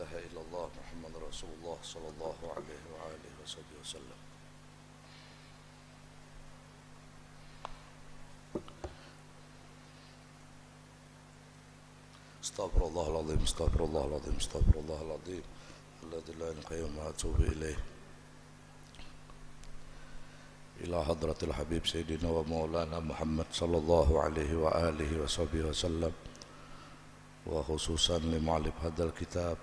ilaha illallah Muhammad Rasulullah sallallahu alaihi wa alihi wasallam. Astaghfirullahaladzim, astaghfirullahaladzim, astaghfirullahaladzim, alladzi la ilaha illa huwa atubu ilaih. Ila hadratil habib sayyidina wa maulana Muhammad sallallahu alaihi wa alihi wasallam, wa khususan li mu'allif hadzal kitab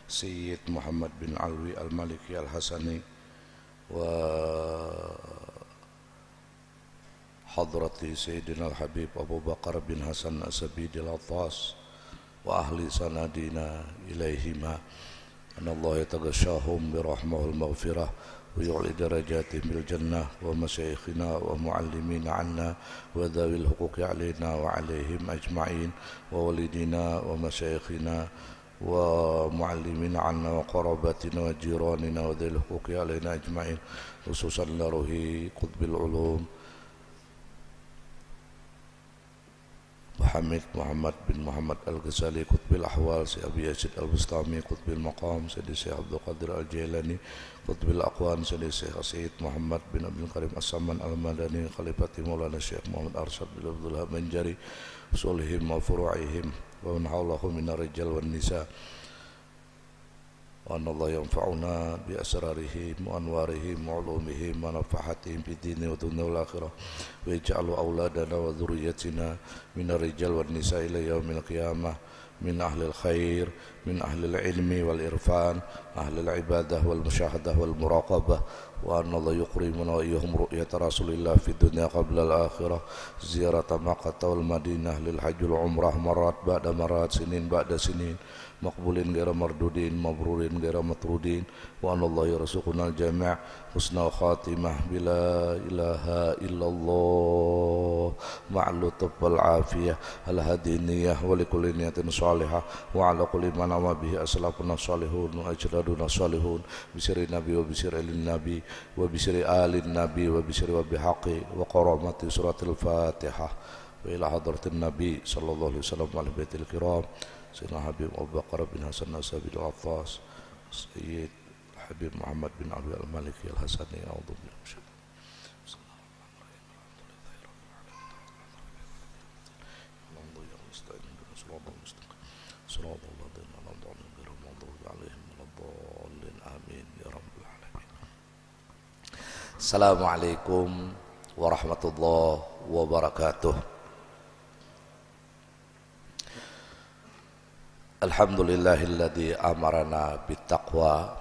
Sayyid Muhammad bin Alwi al-Maliki al-Hasani wa hadrati sayyidina al-habib Abu Bakar bin Hasan as-Sabidi al-Attas wa ahli sanadina ilaihima an Allah yataghashahum bi rahmahul maghfirah wa yu'li darajatihim bil jannah wa masyayikhina wa muallimina anna wa dhawil huquqi alaina wa alaihim ajma'in wa walidina wa masyayikhina wa muallimina anna wa qarabatina wa jiranina wa dhawil huquqi alaina ajma'in khususan laruhi qutbil ulum Hamid Muhammad bin Muhammad Al-Ghazali Qutbil Ahwal, Si Abi Yazid Al-Bustami Qutbil Maqam, Sayyidi Syekh Abdul Qadir Al-Jailani Qutbil Aqwan, Sayyidi Syekh Sayyid Muhammad bin Abdul Karim As-Saman Al-Madani Khalifati Maulana Syekh Muhammad Arsyad bin Abdullah Banjari usulihim wa furu'ihim wa man hawlahum minar rijal wan nisa wa anna Allah yanfa'una bi asrarihim wa anwarihim wa ulumihim wa nafahatihim fi dini wa dunya wal akhirah wa yaj'alu awladana wa dhurriyyatina minar rijal wan nisa ila yaumil qiyamah min ahli al-khair min ahli al-ilmi wal irfan ahli al-ibadah wal musyahadah wal muraqabah wa anna Allah yukrimuna wa iyyahum ru'yata rasulillah fi dunya qabla al-akhirah ziyarata Makkah wal Madinah lil hajjul umrah marat ba'da marat sinin ba'da sinin maqbulin ghairu mardudin mabrurin ghairu matrudin wa anallahu yarzuqunal jami' husnal khatimah bila ilaha illallah ma'lutub wal afiyah al hadiniyah wa likulli niyatin salihah wa ala kulli man ama bihi aslafuna salihun wa ajraduna salihun bisiri nabi wa bisiri alin nabi wa bisiri alin nabi wa bisiri wa bihaqi wa qaramati suratul fatihah wa ila hadratin nabi sallallahu alaihi wasallam wa baitil kiram Sayyidina Habib Abu Bakar bin Hasan as-Sabili al-Attas Sayyid Habib Muhammad bin Ali al-Maliki al-Hasani a'udzu billahi Assalamualaikum warahmatullahi wabarakatuh. Alhamdulillahilladzi amarana bittaqwa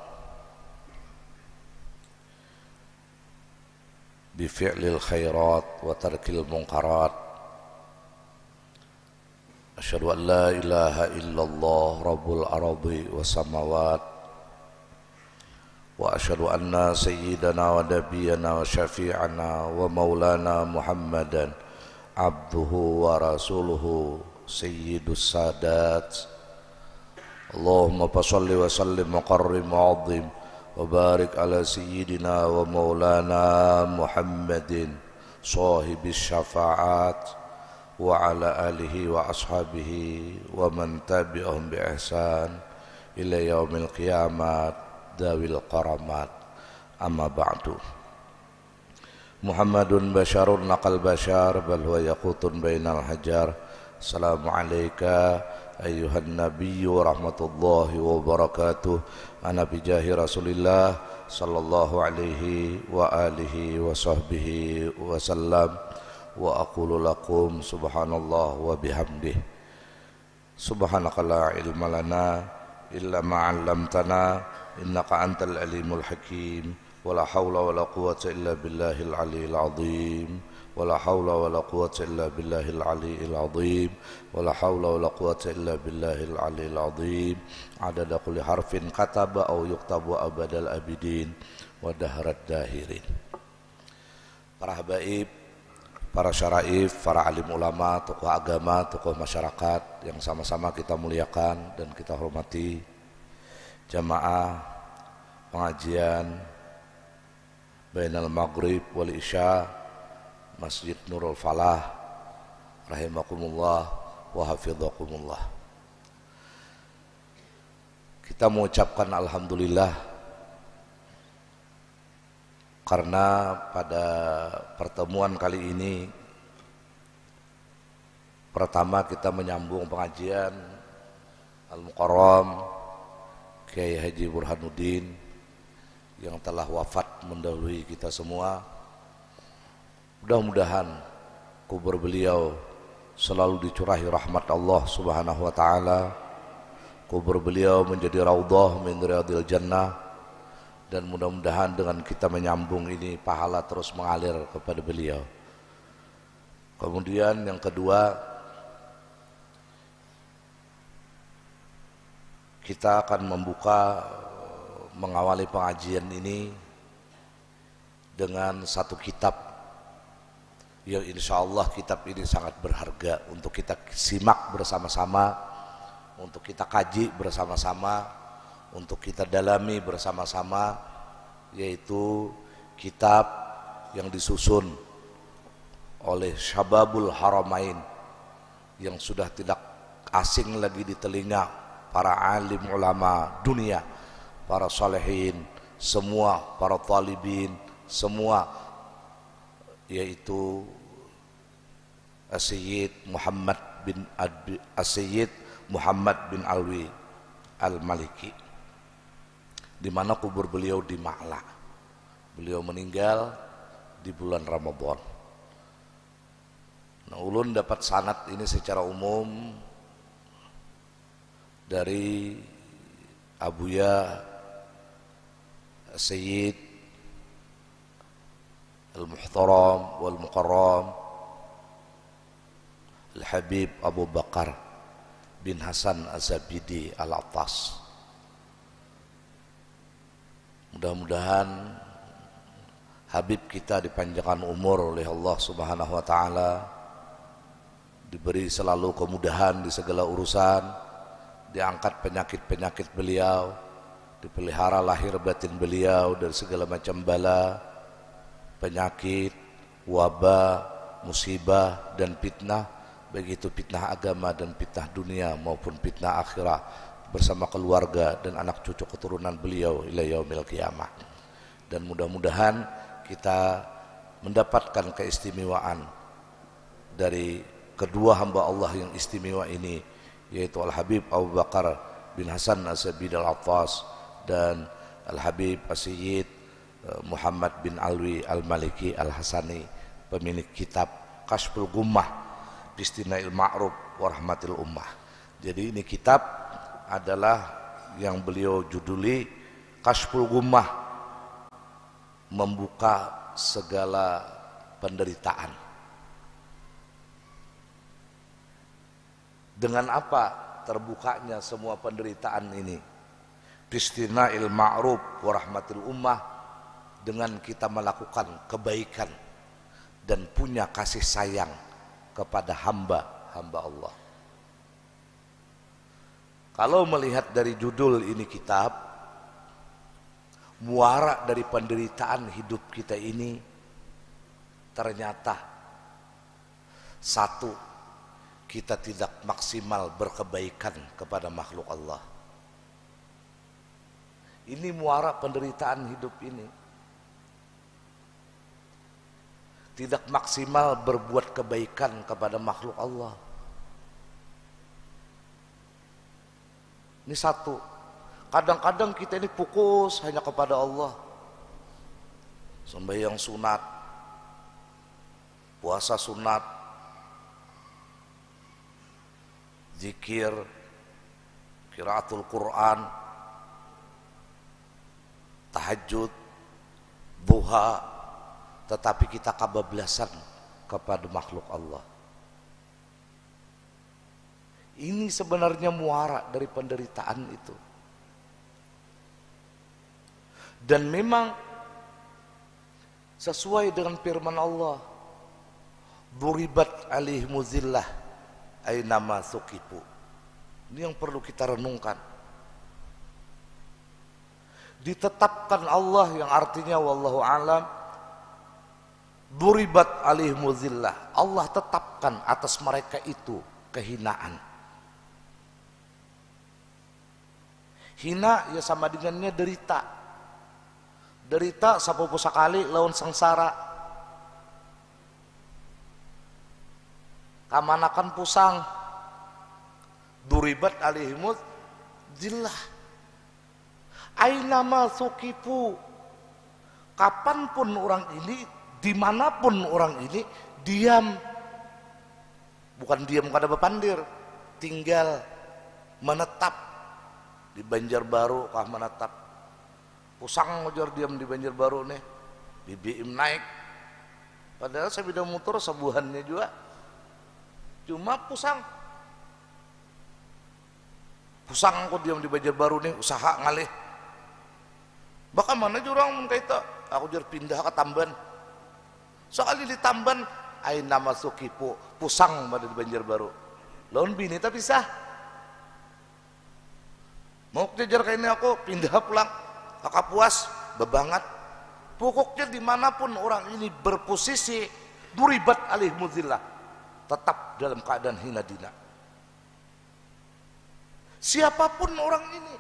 bifi'lil khairat wa tarkil munkarat. Asyhadu an la ilaha illallah rabbul ardi was samawat wa asyhadu anna sayyidana wa nabiyyana wa syafi'ana wa maulana Muhammadan abduhu wa rasuluhu sayyidus sadat. Allahumma salli wa sallim wa qarrim wa azim wa barik ala sayyidina wa maulana Muhammadin sahibis syafa'at wa ala alihi wa ashabihi wa man tabi'ahum bi ihsan ila yaumil qiyamat dawil qaramat amma ba'du. Muhammadun basyarun naqal basyar bal huwa yaqutun bainal hajar. Assalamu alayka ayyuhan nabiyyu wa rahmatullahi wa barakatuh. Ana bijahi Rasulillah sallallahu alaihi wa alihi wa sahbihi wa sallam wa aqulu lakum subhanallah wa bihamdih. Subhanaka la ilma lana illa ma 'allamtana innaka antal alimul hakim. Wala haula wala quwwata illa billahil aliyyil azim. ولا حول ولا قوة إلا بالله العلي العظيم ولا حول ولا قوة إلا بالله العلي العظيم عدد كل حرف كتب أو يكتب أبد الأبدين ودهر الداهرين. Para habaib, para syaraif, para alim ulama, tokoh agama, tokoh masyarakat yang sama-sama kita muliakan dan kita hormati, jamaah pengajian Bainal Maghrib wal Isya Masjid Nurul Falah rahimakumullah wa hafidhakumullah. Kita mengucapkan alhamdulillah karena pada pertemuan kali ini pertama kita menyambung pengajian Al-Mukarram Kiai Haji Burhanuddin yang telah wafat mendahului kita semua. Mudah-mudahan kubur beliau selalu dicurahi rahmat Allah Subhanahu wa taala. Kubur beliau menjadi raudhah min riyadil jannah, dan mudah-mudahan dengan kita menyambung ini pahala terus mengalir kepada beliau. Kemudian yang kedua, kita akan mengawali pengajian ini dengan satu kitab yang insya Allah kitab ini sangat berharga untuk kita simak bersama-sama, untuk kita kaji bersama-sama, untuk kita dalami bersama-sama, yaitu kitab yang disusun oleh Syababul Haramain yang sudah tidak asing lagi di telinga para alim ulama dunia, para salihin, semua para talibin, semua, yaitu As-Sayyid Muhammad bin Alwi Al-Maliki, di mana kubur beliau di Ma'la. Beliau meninggal di bulan Ramadan. Nah, ulun dapat sanad ini secara umum dari Abuya Sayyid Al-Muhtaram wal Mukarram Al-Habib Abu Bakar bin Hasan Az-Zabidi Al-Attas. Mudah-mudahan Habib kita dipanjangkan umur oleh Allah Subhanahu wa taala, diberi selalu kemudahan di segala urusan, diangkat penyakit-penyakit beliau, dipelihara lahir batin beliau dari segala macam bala, penyakit, wabah, musibah dan fitnah, begitu fitnah agama dan fitnah dunia maupun fitnah akhirat, bersama keluarga dan anak cucu keturunan beliau ila yaumil qiyamah. Dan mudah-mudahan kita mendapatkan keistimewaan dari kedua hamba Allah yang istimewa ini, yaitu Al-Habib Abu Bakar bin Hasan Az-Zabidi Al-Attas dan Al-Habib As-Sayyid Muhammad bin Alwi Al-Maliki Al-Hasani, pemilik kitab Kashful Gummah Bistina'il Ma'ruf wa Rahmatil Ummah. Jadi ini kitab adalah yang beliau juduli Kashful Gummah, membuka segala penderitaan. Dengan apa terbukanya semua penderitaan ini? Bistina'il Ma'ruf wa Rahmatil Ummah, dengan kita melakukan kebaikan dan punya kasih sayang kepada hamba-hamba Allah. Kalau melihat dari judul ini kitab, muara dari penderitaan hidup kita ini ternyata satu, kita tidak maksimal berkebaikan kepada makhluk Allah. Ini muara penderitaan hidup ini. Tidak maksimal berbuat kebaikan kepada makhluk Allah. Ini satu. Kadang-kadang kita ini fokus hanya kepada Allah. Sembahyang sunat, puasa sunat, zikir, qiraatul Quran, tahajud, duha, tetapi kita kebablasan kepada makhluk Allah. Ini sebenarnya muara dari penderitaan itu. Dan memang sesuai dengan firman Allah, duribat alaihimuz zillah ainama suqifu. Ini yang perlu kita renungkan. Ditetapkan Allah yang artinya wallahu alam, duribat alaihimuz zillah, Allah tetapkan atas mereka itu kehinaan. Hina ya sama dengannya derita. Derita sapopo sakali lawan sengsara. Kamanakan pusang. Duribat alihimud zillah. Aina ma sukifu. Kapanpun orang ini, dimanapun orang ini diam. Bukan diam kada bepandir, tinggal menetap di Banjarbaru kah menetap. Pusang ngejar diam di Banjarbaru nih, BBM naik. Padahal saya beda motor sebuhannya juga, cuma pusang. Pusang aku diam di Banjarbaru nih, usaha ngalih. Bahkan mana jurang kaita, aku jar pindah ke Tamban. Soalnya di Tamban, aina masukipu, pusang pada di Banjarbaru. Lawan bini tak pisah. Mau kejar kayak ini aku pindah pulang, kakak puas, bebangat. Pokoknya dimanapun orang ini berposisi, duribat alih muzillah, tetap dalam keadaan hina dina. Siapapun orang ini,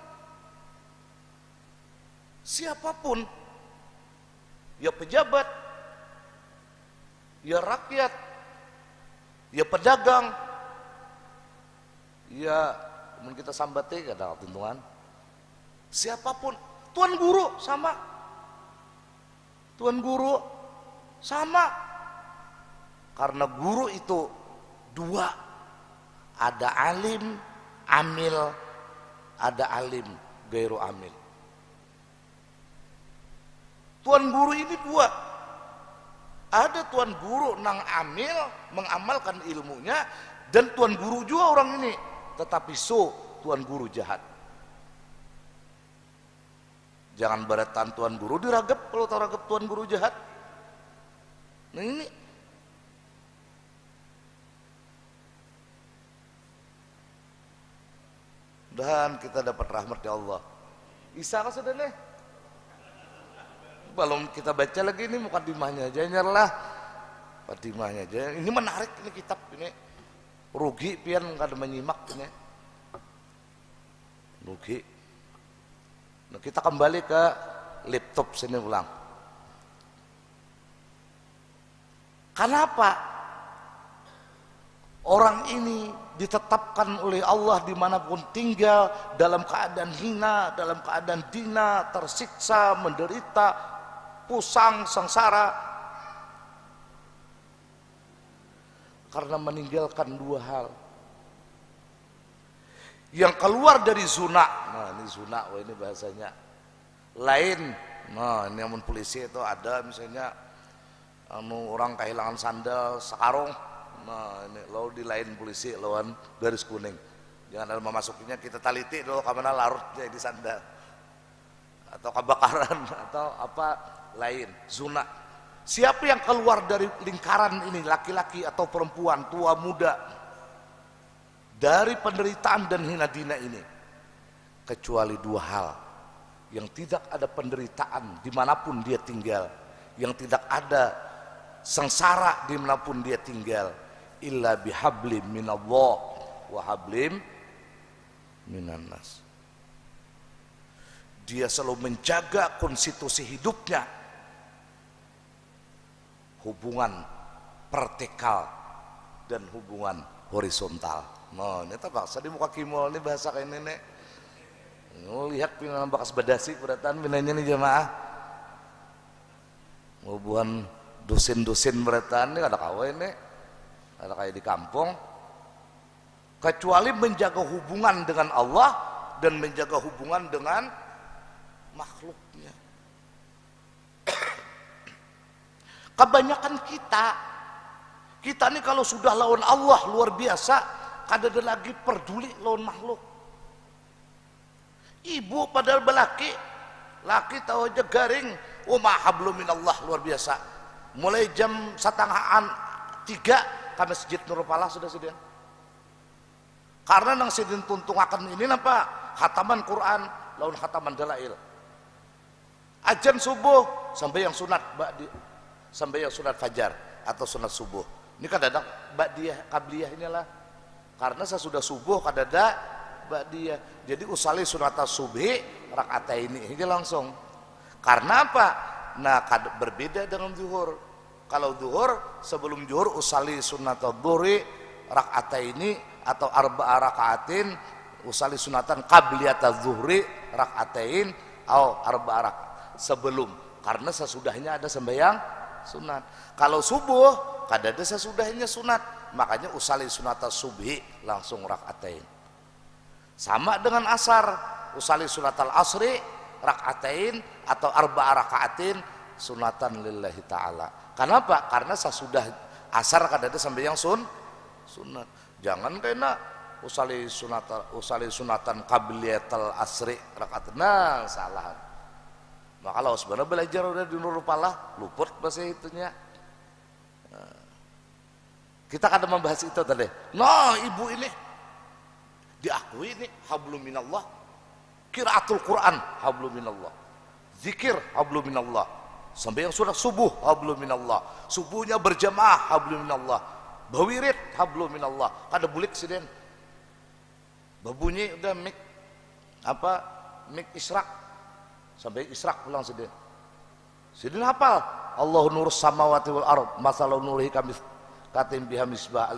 siapapun, ya pejabat, ya rakyat, ya pedagang, ya mungkin kita sambati kada tuntungan. Siapapun, tuan guru sama. Tuan guru sama. Karena guru itu dua. Ada alim, amil, ada alim, gairu amil. Tuan guru ini dua. Ada tuan guru nang amil, mengamalkan ilmunya, dan tuan guru juga orang ini. Tetapi tuan guru jahat. Jangan beratan tuan guru diragap kalau tahu ragap tuan guru jahat. Nah ini dan kita dapat rahmat ya Allah. Isa kan sudah nih. Belum kita baca lagi ini mukadimahnya aja nyerlah. Mukadimahnya aja. Ini menarik ini kitab ini. Rugi pian kada menyimak ini. Rugi. Nah, kita kembali ke laptop sini ulang. Kenapa orang ini ditetapkan oleh Allah dimanapun tinggal dalam keadaan hina, dalam keadaan dina, tersiksa, menderita, pusang, sengsara? Karena meninggalkan dua hal. Yang keluar dari zona, nah ini zona, wah ini bahasanya lain. Nah ini namun polisi itu ada misalnya orang kehilangan sandal sekarung, nah ini lalu di lain polisi lawan garis kuning. Jangan dalam memasukinya kita taliti dulu kemana larutnya di sandal atau kebakaran atau apa lain zona. Siapa yang keluar dari lingkaran ini, laki-laki atau perempuan, tua muda, dari penderitaan dan hina dina ini, kecuali dua hal, yang tidak ada penderitaan dimanapun dia tinggal, yang tidak ada sengsara dimanapun dia tinggal, illa bihablim minallah wa hablim minan nas. Dia selalu menjaga konstitusi hidupnya, hubungan vertikal dan hubungan horizontal. Nah, ini bahasa di muka kimol ini bahasa kayak ini nih. Lihat pinang bakas badasi beratan pinanya nih jemaah. Hubungan dosen-dosen beratan ini ada kawin nih, ada kayak di kampung. Kecuali menjaga hubungan dengan Allah dan menjaga hubungan dengan makhluknya. Kebanyakan kita nih kalau sudah lawan Allah luar biasa. Kada ada lagi peduli lawan makhluk. Ibu padahal belaki, laki tahu aja garing. Oh mahablum minallah luar biasa. Mulai jam 2:30 ke Masjid Nurul Falah sudah. Karena nang sidin tuntung akan ini napa? Khataman Quran lawan khataman dalail. Ajan subuh sampai yang sunat sampai yang sunat fajar atau sunat subuh. Ini kan ada ba'diyah qabliyah inilah. Karena sesudah subuh kadada ba'diyah. Jadi usali sunata subhi raka'ataini ini langsung. Karena apa? Nah, berbeda dengan zuhur. Kalau zuhur sebelum zuhur usali sunata dhuhri raka'ataini atau arba'a raka'atin, usali sunatan qabliyata zuhri raka'atain atau arba'a raka'at sebelum, karena sesudahnya ada sembahyang sunat. Kalau subuh kada ada sesudahnya sunat, makanya usali sunata subhi langsung raka'atain. Sama dengan asar, usali sunatal asri raka'atain atau arba'a raka'atin sunatan lillahi ta'ala. Kenapa? Karena sesudah asar kada ada sembahyang sunat. Jangan kena usali sunatan qabliyatal asri rakaat. Nah, salah. Maka kalau sebenarnya belajar udah di Nurul Falah luput bahasa itunya. Kita kada membahas itu tadi. Nah, ibu ini diakui ini hablum minallah. Qiraatul Quran hablum minallah. Zikir hablum minallah. Sampai yang sudah subuh hablum minallah. Subuhnya berjamaah hablum minallah. Bawirid hablum minallah. Kada bulik siden. Babunyi udah mik israk. Sampai israk pulang siden. Siden hafal. Allahu nurus samawati wal ard. Masalau nurihi kami katim biha misbah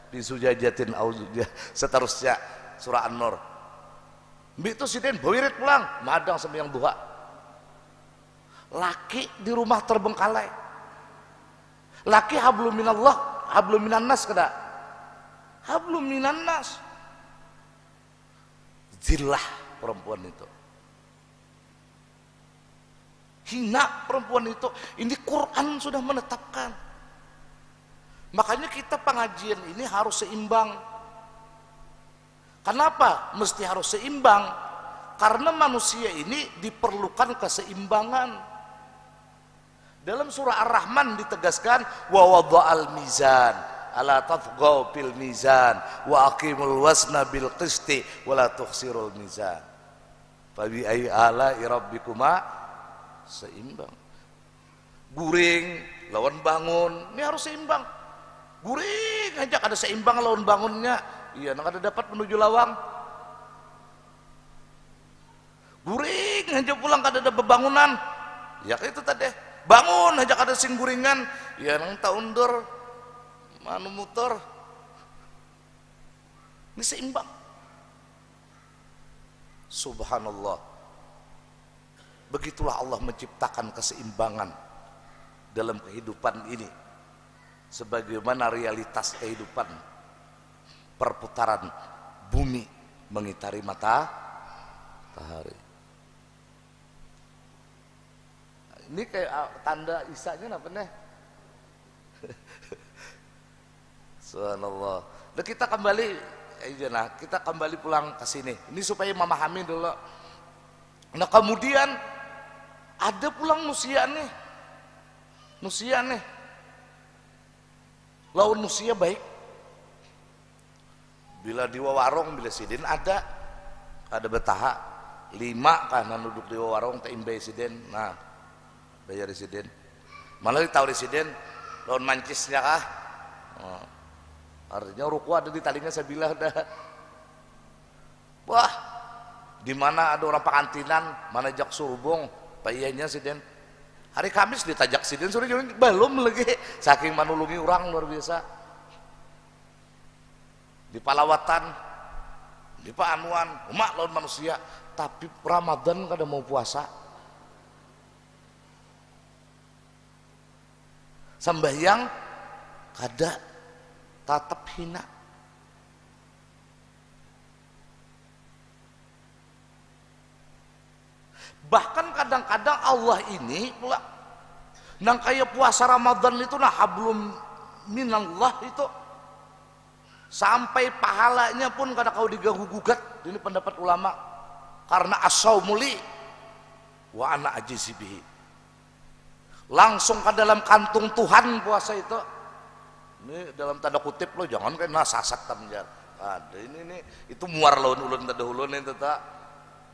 bisujajatin auzujah. Seterusnya surah An-Nur. Mbak itu siden bawirid pulang. Madang sampai yang duha. Laki di rumah terbengkalai. Laki hablum minallah, hablum minannas kada? Hablum minannas. Zillah perempuan itu. Hina perempuan itu. Ini Quran sudah menetapkan. Makanya kita pengajian ini harus seimbang. Kenapa mesti harus seimbang? Karena manusia ini diperlukan keseimbangan. Dalam surah Ar-Rahman ditegaskan wa wada'al mizan ala tafghaw fil mizan wa aqimul wasna bil qisti wa la tukhsirul mizan. Fa bi ayyi ala'i rabbikuma seimbang. Guring lawan bangun, ini harus seimbang. Guring aja kada seimbang lawan bangunnya, iya nang kada dapat menuju lawang. Guring aja pulang kada ada bebangunan. Ya itu tadi. Bangun aja kada sing guringan, ya nang tak undur manu muter. Ini seimbang. Subhanallah. Begitulah Allah menciptakan keseimbangan dalam kehidupan ini. Sebagaimana realitas kehidupan perputaran bumi mengitari matahari. Ini kayak tanda isanya apa nih? Subhanallah. Nah, kita kembali pulang ke sini. Ini supaya memahami dulu. Nah, kemudian ada pulang nusia nih. Lawan nusia baik. Bila di warung bila sidin ada betaha 5 kan duduk di warung tak imbai sidin. Nah, bayar residen. Malah tahu residen lawan mancisnya kah? Oh. Artinya ruku ada di talinya sebilah dah. Wah, di mana ada orang pengantinan, mana jak surbung, payahnya siden. Hari Kamis ditajak siden sore belum lagi saking manulungi orang luar biasa. Di Palawatan, di Paanuan, umat lawan manusia, tapi Ramadan kada mau puasa. Sembahyang kada tatap hina. Bahkan kadang-kadang Allah ini pula nang kayak puasa Ramadan itu nah hablum minallah itu sampai pahalanya pun kada kau diganggu gugat. Ini pendapat ulama karena as-saumuli wa ana ajizibihi. Langsung ke dalam kantung Tuhan puasa itu. Ini dalam tanda kutip lo jangan kena sasat tamjar. Ada ini itu muar lawan ulun tanda ulun itu tak.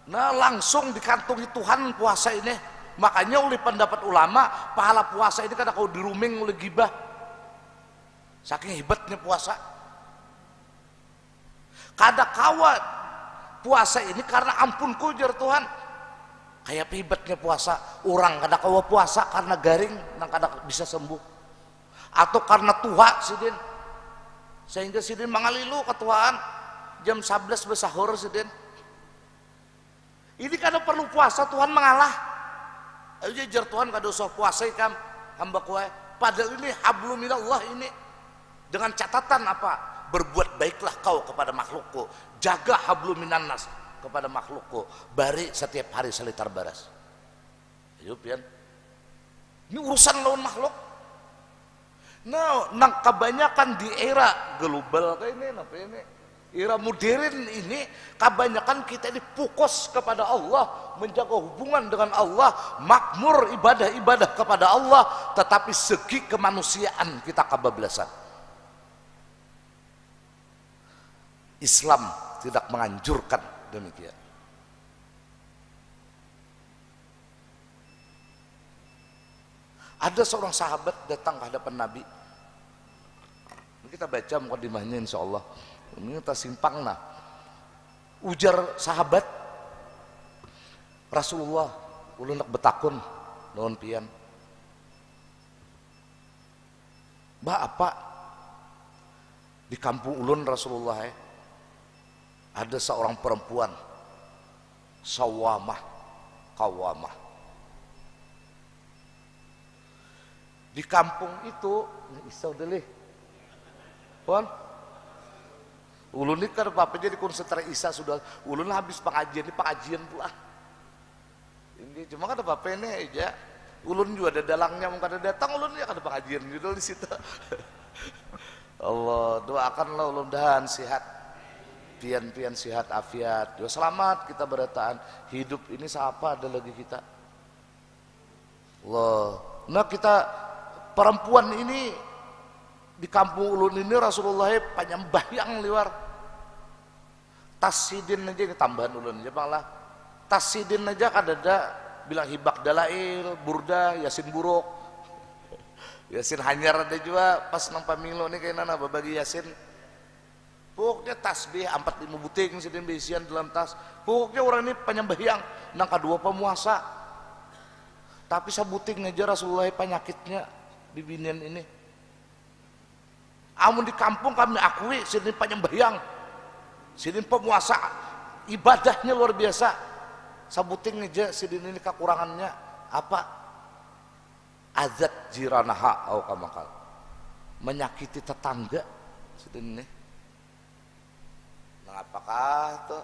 Nah langsung dikantungi Tuhan puasa ini. Makanya oleh pendapat ulama pahala puasa ini kada kau diruming oleh gibah. Saking hebatnya puasa. kada kawa puasa ini karena ampunku jar Tuhan. Kayak pibatnya puasa, orang kada kawa puasa karena garing nang kada bisa sembuh, atau karena tua sidin, sehingga sidin mangalilu ketuaan jam 11 besahur sidin. Ini kada perlu puasa Tuhan mengalah. Ayo jar Tuhan kada usah puasa ikam hamba kuai. Padahal ini hablum minallah ini dengan catatan apa? Berbuat baiklah kau kepada makhlukku, jaga hablum minannas kepada makhlukku, bari setiap hari selitar baras. Ayo pian, ini urusan lawan makhluk. Nah, nang kebanyakan di era global kayak ini, apa ini, era modern ini, kebanyakan kita ini fokus kepada Allah, menjaga hubungan dengan Allah, makmur ibadah-ibadah kepada Allah, tetapi segi kemanusiaan kita kebablasan. Islam tidak menganjurkan demikian. Ada seorang sahabat datang ke hadapan Nabi. Kita baca mukadimahnya insyaallah. Ini kita simpang nah. Ujar sahabat, Rasulullah, ulun nak betakun naon pian. Ba apa? Di kampung ulun Rasulullah ada seorang perempuan sawamah kawamah. Di kampung itu isau delih pon ulun ini kan apa jadi konsentrasi isa sudah ulun habis pengajian pula ini cuma kan apa ini aja ulun juga ada dalangnya mau kada datang ulun ya kada pengajian gitu di situ. Allah doakanlah ulun dahan sehat pian sehat afiat, ya selamat kita berataan hidup ini siapa ada lagi kita. Allah. Nah kita perempuan ini di kampung ulun ini Rasulullah panyambahyang liwar. Tasidin aja ini tambahan ulun aja bang lah. Tasidin aja kadada bilang hibak dalail, burda, yasin buruk, yasin hanyar ada juga pas nang pamilu nih kayaknya nana bagi yasin. Pokoknya tasbih 45 buting sidin bisian dalam tas. Pokoknya orang ini penyembahyang nang kedua pemuasa. Tapi sabuting aja Rasulullah penyakitnya di binian ini. Amun di kampung kami akui sidin penyembahyang, sidin pemuasa, ibadahnya luar biasa. Sabuting aja sidin ini kekurangannya apa? Azat jiranaha au kamakal. Menyakiti tetangga sidin ini. Apakah tuh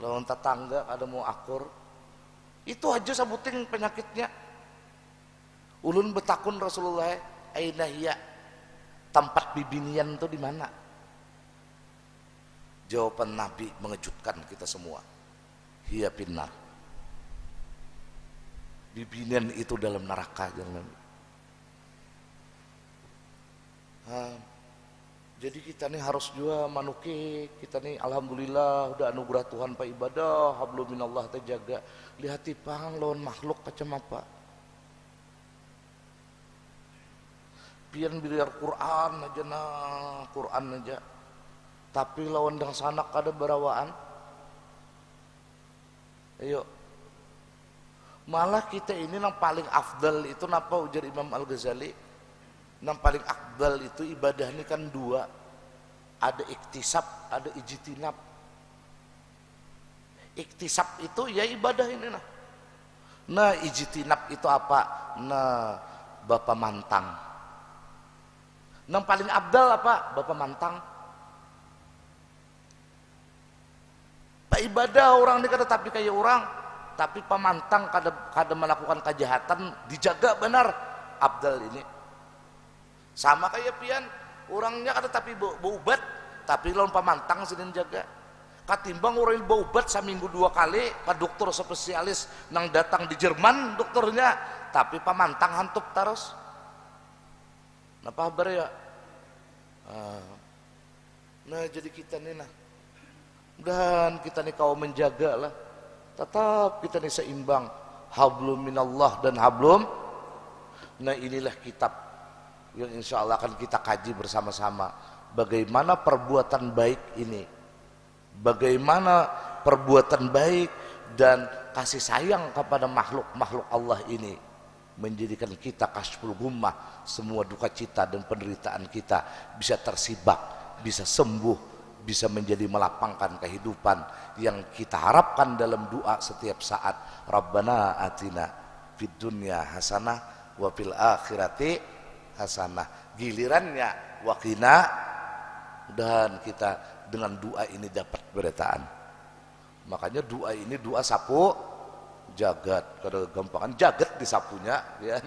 lawan tetangga ada mau akur itu aja sabuting penyakitnya. Ulun betakun Rasulullah aina hiya tempat bibinian tuh di mana? Jawaban Nabi mengejutkan kita semua, hiya finnar, bibinian itu dalam neraka. Jangan jadi kita nih harus juga manuki, kita nih alhamdulillah udah anugerah Tuhan pak ibadah, hablum minallah terjaga. Lihat tipang lawan makhluk macam apa. Pian biliar Quran aja nah, Quran aja. Tapi lawan dengan sanak ada berawaan. Ayo. Malah kita ini yang paling afdal itu napa ujar Imam Al-Ghazali? Yang paling afdal itu ibadah ini kan dua, ada iktisab, ada ijtinab. Iktisab itu ya ibadah ini nah ijtinab itu apa? Nah bapak mantang. Yang paling afdal apa? Bapak mantang. Pak ibadah orang ini kada tapi kayak orang, tapi pemantang kada melakukan kejahatan dijaga benar afdal ini. Sama kayak pian orangnya kada tapi baubat tapi lawan pamantang sedang jaga. Katimbang orang yang baubat seminggu 2 kali ke dokter spesialis nang datang di Jerman dokternya tapi pamantang hantup terus. Napa kabar ya? Nah jadi kita nih dan kita nih kau menjaga lah. Tetap kita nih seimbang hablum minallah dan hablum. Nah inilah kitab yang insya Allah akan kita kaji bersama-sama bagaimana perbuatan baik ini bagaimana perbuatan baik dan kasih sayang kepada makhluk-makhluk Allah ini menjadikan kita kashful gummah, semua duka cita dan penderitaan kita bisa tersibak, bisa sembuh, bisa menjadi melapangkan kehidupan yang kita harapkan dalam doa setiap saat. Rabbana atina fid dunya hasanah wa fil akhirati hasanah. Gilirannya waqina, dan kita dengan doa ini dapat beritaan. Makanya doa ini doa sapu jagat, kada gampangan jagat disapunya, ya.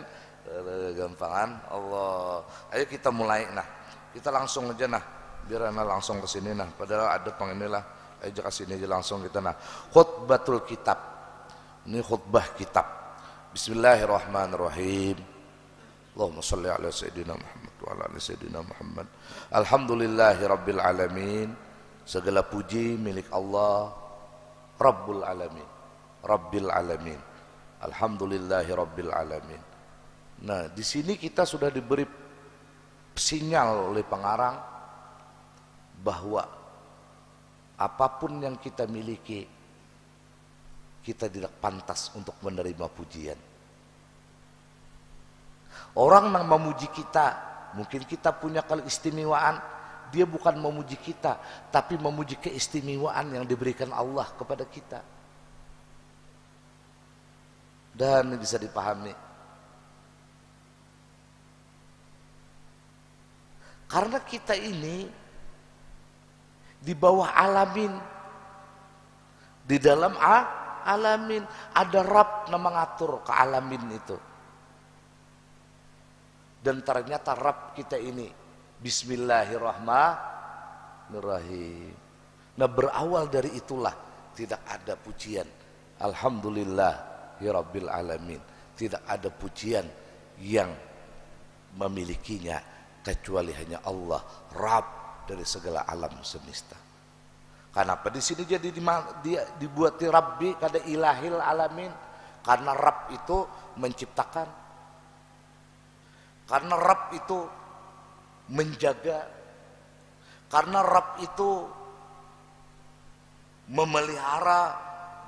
Gampangan Allah. Ayo kita mulai, nah. Kita langsung aja nah, biar ana langsung ke sini nah. Padahal ada panginilah, aja ke sini aja langsung kita nah. Khutbatul kitab. Ini khutbah kitab. Bismillahirrahmanirrahim. Allahumma shalli ala sayyidina Muhammad wa ala ali sayyidina Muhammad. Alhamdulillahirabbil alamin. Segala puji milik Allah Rabbul alamin. Rabbil alamin. Alhamdulillahi rabbil alamin. Nah, di sini kita sudah diberi sinyal oleh pengarang bahwa apapun yang kita miliki, kita tidak pantas untuk menerima pujian. Orang yang memuji kita, mungkin kita punya keistimewaan, dia bukan memuji kita, tapi memuji keistimewaan yang diberikan Allah kepada kita. Dan bisa dipahami. Karena kita ini di bawah alamin, di dalam alamin ada Rabb yang mengatur ke alamin itu. Dan ternyata Rabb kita ini Bismillahirrahmanirrahim. Nah, berawal dari itulah tidak ada pujian. Alhamdulillah Rabbil alamin. Tidak ada pujian yang memilikinya kecuali hanya Allah, Rabb dari segala alam semesta. Kenapa di sini jadi dia dibuat Rabbi kada ilahil alamin? Karena Rabb itu menciptakan. Karena Rabb itu menjaga. Karena Rabb itu memelihara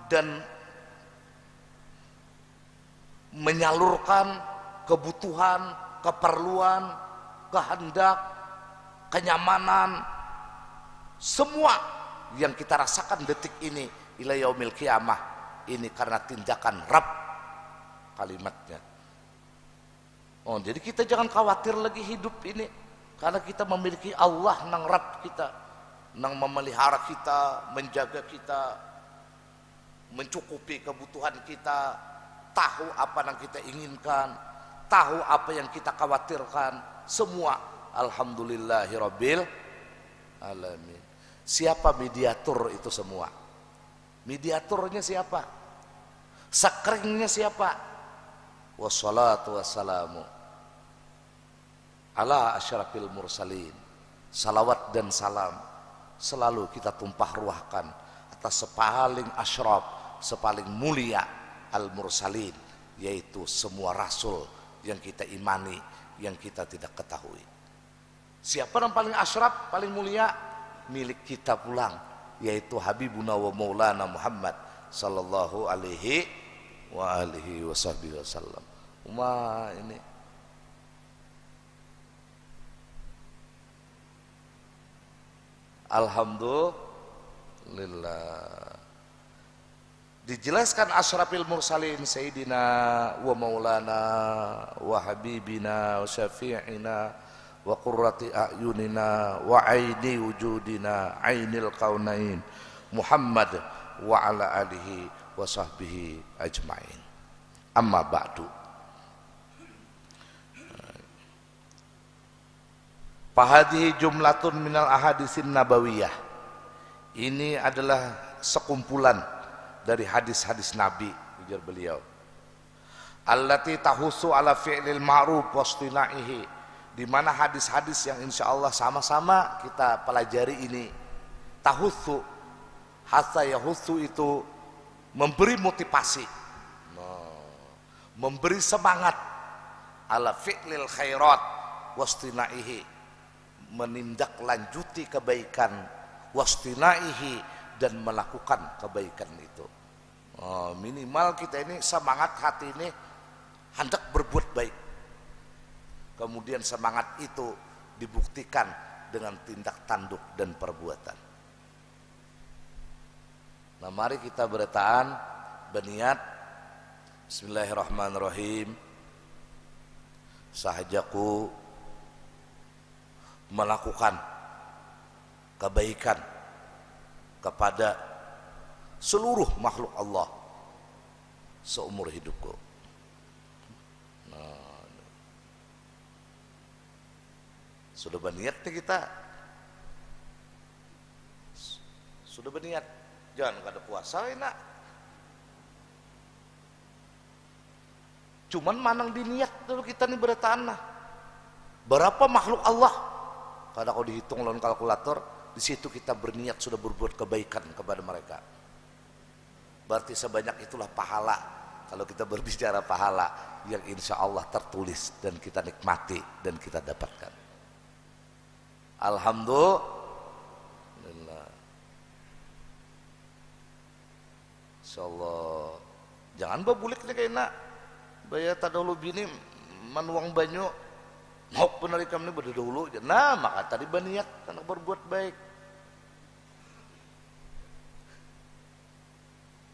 dan menyalurkan kebutuhan, keperluan, kehendak, kenyamanan, semua yang kita rasakan detik ini ila yaumil qiyamah ini karena tindakan Rabb kalimatnya. Oh, jadi kita jangan khawatir lagi hidup ini karena kita memiliki Allah nang Rabb kita, nang memelihara kita, menjaga kita, mencukupi kebutuhan kita, tahu apa yang kita inginkan, tahu apa yang kita khawatirkan, semua. Alhamdulillahirabbil alamin. Siapa mediator itu semua? Mediatornya siapa? Sakringnya siapa? Wassalatu wassalamu ala asyrafil mursalin. Salawat dan salam selalu kita tumpah ruahkan atas sepaling asyraf, sepaling mulia al-mursalin, yaitu semua rasul yang kita imani, yang kita tidak ketahui. Siapa yang paling asyraf, paling mulia? Milik kita pulang, yaitu Habibuna wa Maulana Muhammad sallallahu alaihi wa alihi wasallam. Ini alhamdulillah. Dijelaskan asyrafil mursalin sayyidina wa maulana wa habibina wa syafi'ina wa qurrati a'yunina wa aini wujudina ainil kaunain Muhammad wa ala alihi wa sahbihi ajmain. Amma ba'du. Fahadihi jumlatun minal ahadisin nabawiyah. Ini adalah sekumpulan dari hadis-hadis Nabi, ujar beliau. Allati tahusu ala fi'lil ma'ruf wastina'ihi. Di mana hadis-hadis yang insya Allah sama-sama kita pelajari ini. Tahusu, hatta yahusu itu memberi motivasi, memberi semangat ala fi'lil khairat wastina'ihi, menindaklanjuti kebaikan, wastina'ihi, dan melakukan kebaikan itu. Minimal kita ini semangat hati ini hendak berbuat baik. Kemudian semangat itu dibuktikan dengan tindak tanduk dan perbuatan. Nah, mari kita bertahan berniat. Bismillahirrahmanirrahim. Sahajaku melakukan kebaikan kepada seluruh makhluk Allah seumur hidupku. Nah, sudah berniat nih kita. Sudah berniat. Jangan kada puasa enak. Cuman manang diniat dulu kita nih bertahan. Berapa makhluk Allah? Kada kau dihitung lawan kalkulator, di situ kita berniat sudah berbuat kebaikan kepada mereka. Berarti sebanyak itulah pahala. Kalau kita berbicara pahala yang insya Allah tertulis dan kita nikmati dan kita dapatkan. Alhamdulillah. Insya Allah. Jangan babulik nih kayaknya. Bayar tadahulu bini manuang banyu mau penarikam ini berdahulu. Nah maka tadi berniat karena berbuat baik.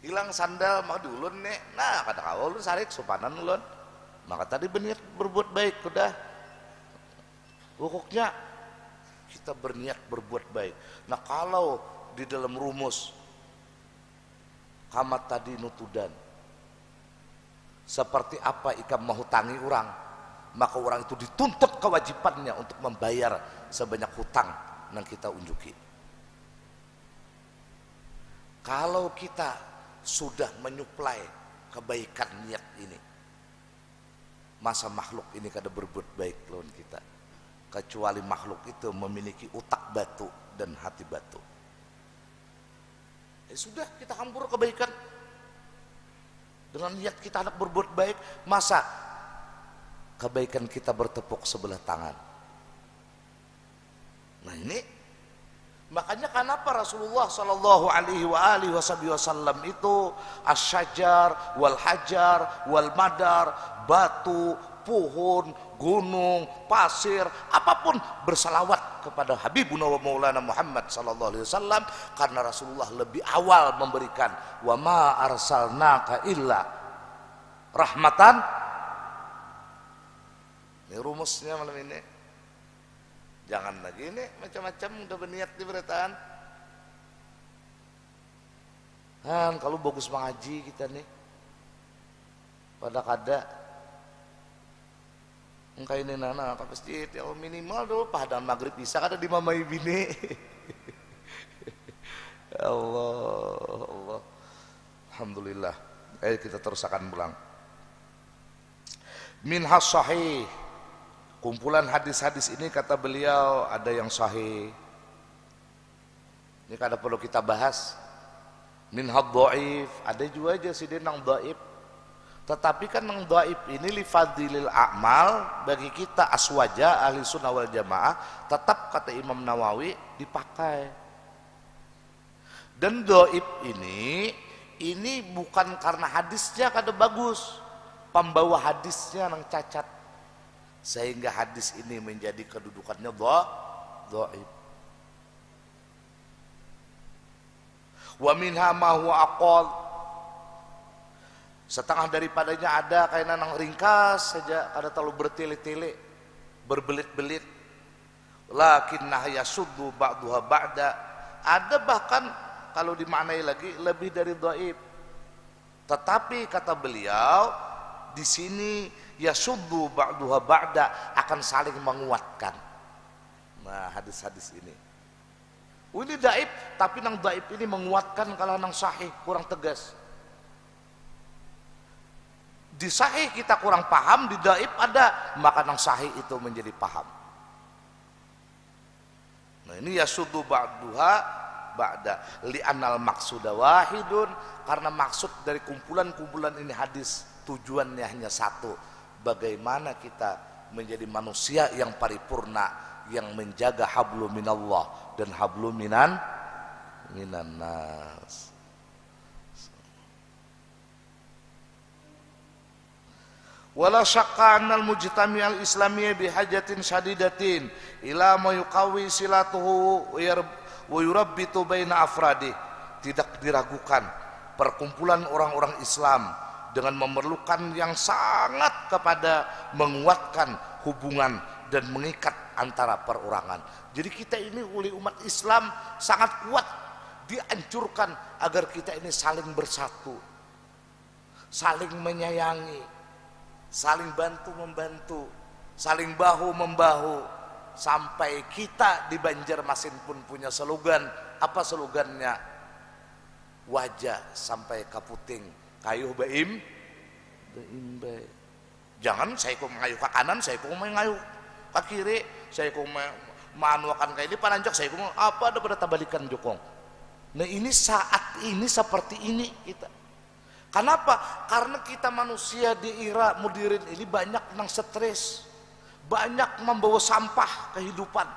Hilang sandal maka diulun nih. Nah kata kau ulun sarik supanan ulun. Maka tadi berniat berbuat baik. Udah pokoknya kita berniat berbuat baik. Nah kalau di dalam rumus kamat tadi nutudan seperti apa ikam menghutangi orang, maka orang itu dituntut kewajibannya untuk membayar sebanyak hutang yang kita unjuki. Kalau kita sudah menyuplai kebaikan niat ini, masa makhluk ini kada berbuat baik lawan kita, kecuali makhluk itu memiliki otak batu dan hati batu. Sudah kita hampur kebaikan dengan niat kita hendak berbuat baik, masa kebaikan kita bertepuk sebelah tangan. Nah ini makanya kenapa Rasulullah Shallallahu Alaihi Wasallam itu asyajar wal hajar wal madar, batu, pohon, gunung, pasir, apapun bersalawat kepada Habibuna wa Maulana Muhammad Sallallahu Alaihi Wasallam, karena Rasulullah lebih awal memberikan wa ma arsalnaka illa rahmatan. Ini rumusnya malam ini. Jangan lagi nih macam-macam udah berniat di bertaan. Kan kalau bagus mengaji kita nih pada kada engkau ini nana ke masjid ya minimal dulu padang maghrib bisa kada di mamai bini. Allah alhamdulillah. Kita terus akan pulang. Minhas sahih, kumpulan hadis-hadis ini kata beliau ada yang sahih, ini kada perlu kita bahas. Minhad dhaif, ada juga aja sih dia nang dhaif. Tetapi kan yang dhaif ini li fadilil a'mal, bagi kita aswaja ahli sunnah wal jamaah tetap kata Imam Nawawi dipakai. Dan dhaif ini bukan karena hadisnya kada bagus, pembawa hadisnya yang cacat, sehingga hadis ini menjadi kedudukannya dhaif. Wa minha ma huwa aqall, setengah daripadanya ada kayak nang ringkas saja, kada terlalu bertele-tele, berbelit-belit. Lakinnah yasuddu ba'duha ba'da, ada bahkan kalau dimaknai lagi lebih dari dhaif. Tetapi kata beliau di sini yasuddu ba'duha ba'da, akan saling menguatkan. Nah, hadis-hadis ini. Ini dhaif, tapi nang dhaif ini menguatkan kalau nang sahih kurang tegas. Di sahih kita kurang paham, di dhaif ada, maka nang sahih itu menjadi paham. Nah ini yasuddu ba'duha ba'da li'annal maqsuda wahidun, karena maksud dari kumpulan-kumpulan ini hadis tujuannya hanya satu, bagaimana kita menjadi manusia yang paripurna, yang menjaga hablum minallah dan hablum minan minan nas. Wala syakka annal mujtami al-islamiyya bihajatin syadidatin ila ma yuqawi silatuhu wa yurabbitu baina afradi. Tidak diragukan perkumpulan orang-orang Islam dengan memerlukan yang sangat kepada menguatkan hubungan dan mengikat antara perorangan. Jadi kita ini oleh umat Islam sangat kuat dianjurkan agar kita ini saling bersatu, saling menyayangi, saling bantu-membantu, saling bahu-membahu. Sampai kita di Banjarmasin pun punya slogan. Apa slogannya? Wajah sampai kaputing kayuh baim bae. Jangan saya kok mengayuh ke kanan, saya kok mengayuh ke kiri, saya kok manuakan kayak ini pananjak, saya kok apa ada pada tabalikan jokong. Nah ini saat ini seperti ini kita. Kenapa? Karena kita manusia di era modern ini banyak yang stres, banyak membawa sampah kehidupan,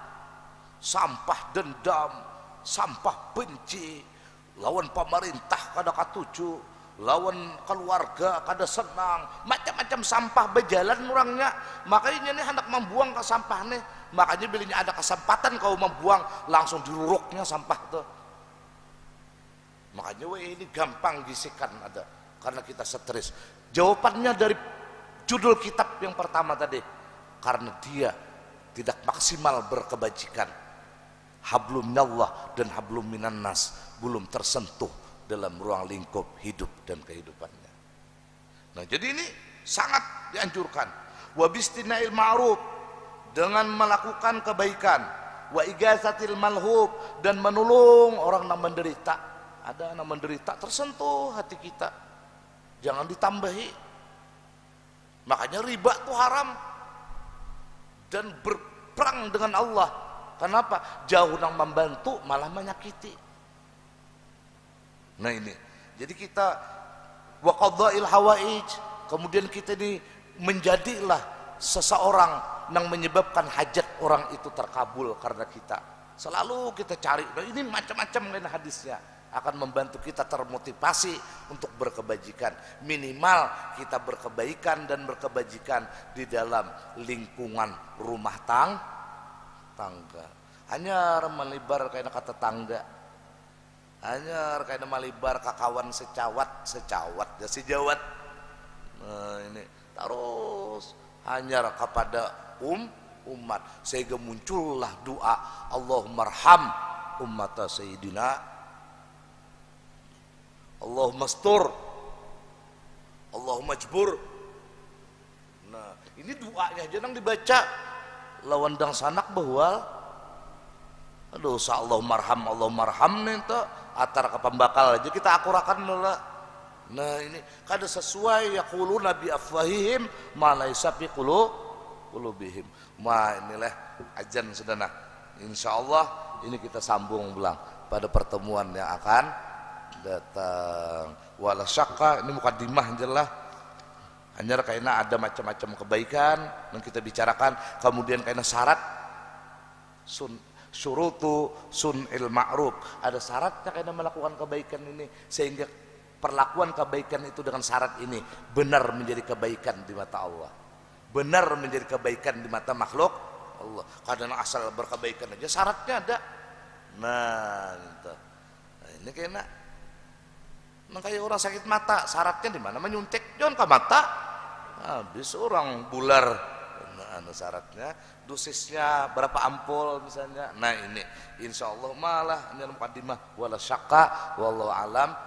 sampah dendam, sampah benci, lawan pemerintah kada katuju, lawan keluarga kada senang, macam-macam sampah berjalan orangnya. Makanya nih hendak membuang ke sampah nih, makanya bilinya ada kesempatan kau membuang langsung diruruknya sampah tuh. Makanya ini gampang gisikan ada. Karena kita stres. Jawabannya dari judul kitab yang pertama tadi, karena dia tidak maksimal berkebajikan. Hablum minallah dan hablum minan nas belum tersentuh dalam ruang lingkup hidup dan kehidupannya. Nah, jadi ini sangat dianjurkan. Wa bistina'il ma'ruf, dengan melakukan kebaikan. Wa igazatil malhub, dan menolong orang yang menderita. Ada yang menderita, tersentuh hati kita. Jangan ditambahi. Makanya riba itu haram dan berperang dengan Allah. Kenapa? Jauh nang membantu malah menyakiti. Nah ini, jadi kita wa qadha'il hawaij, kemudian kita ini menjadilah seseorang yang menyebabkan hajat orang itu terkabul karena kita. Selalu kita cari. Nah ini macam-macam lain hadisnya akan membantu kita termotivasi untuk berkebajikan. Minimal kita berkebaikan dan berkebajikan di dalam lingkungan rumah tangga. Hanya melibar kayak kata tangga, hanya kayak melibar kakawan secawat ya sejawat. Nah ini terus hanya kepada umat, sehingga muncullah doa Allahumma arham ummata sayyidina, Allahumma astur, Allahumma jbur. Nah ini doanya jangan dibaca lawan dang sanak bahwa aduh sa Allahumma arham nih tuh atar ke pembakal aja kita akurakan nula. Nah ini kada sesuai yaquluna bi afwahihim ma laysa fi qulubihim. Ma inilah ajan sedana. Insyaallah ini kita sambung ulang pada pertemuan yang akan datang. Wala syakka, ini mukadimah jelah. Hanya karena ada macam-macam kebaikan yang kita bicarakan, kemudian karena syarat syurutu sun'il ma'ruf, ada syaratnya karena melakukan kebaikan ini, sehingga perlakuan kebaikan itu dengan syarat ini benar menjadi kebaikan di mata Allah, benar menjadi kebaikan di mata makhluk Allah. Kadang asal berkebaikan aja syaratnya ada. Nah, gitu. Nah ini kayaknya kayak orang sakit mata, syaratnya di mana? Menyuntik jangan ke mata. Habis orang bular. Nah, syaratnya dosisnya berapa ampul misalnya. Nah ini insyaallah malah ini mukadimah wala syaqqa wallahu alam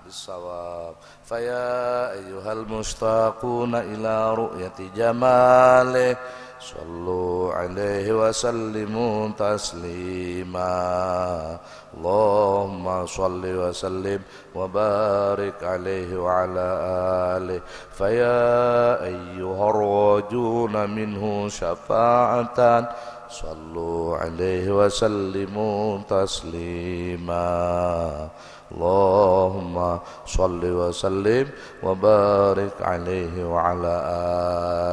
bisawab. Faya ayyuhal mustaquna ila ru'yati jamalih sallu alaihi wa sallimu taslima. Allahumma salli wa sallim wa barik alaihi wa ala alihi. Faya ayyuhar rajuna minhu syafa'atan sallu alaihi wa sallimu taslima. Allahumma salli wa sallim wa barik alaihi wa ala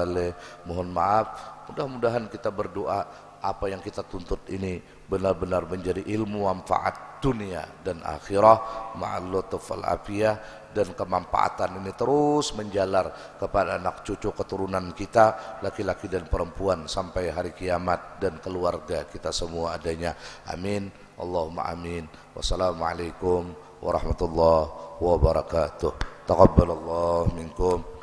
alihi. Mohon maaf, mudah-mudahan kita berdoa apa yang kita tuntut ini benar-benar menjadi ilmu manfaat dunia dan akhirah ma'al lutuf wal afiyah, dan kemanfaatan ini terus menjalar kepada anak cucu keturunan kita, laki-laki dan perempuan sampai hari kiamat, dan keluarga kita semua adanya. Amin, Allahumma amin. Wassalamualaikum warahmatullahi wabarakatuh. Taqabbalallahu minkum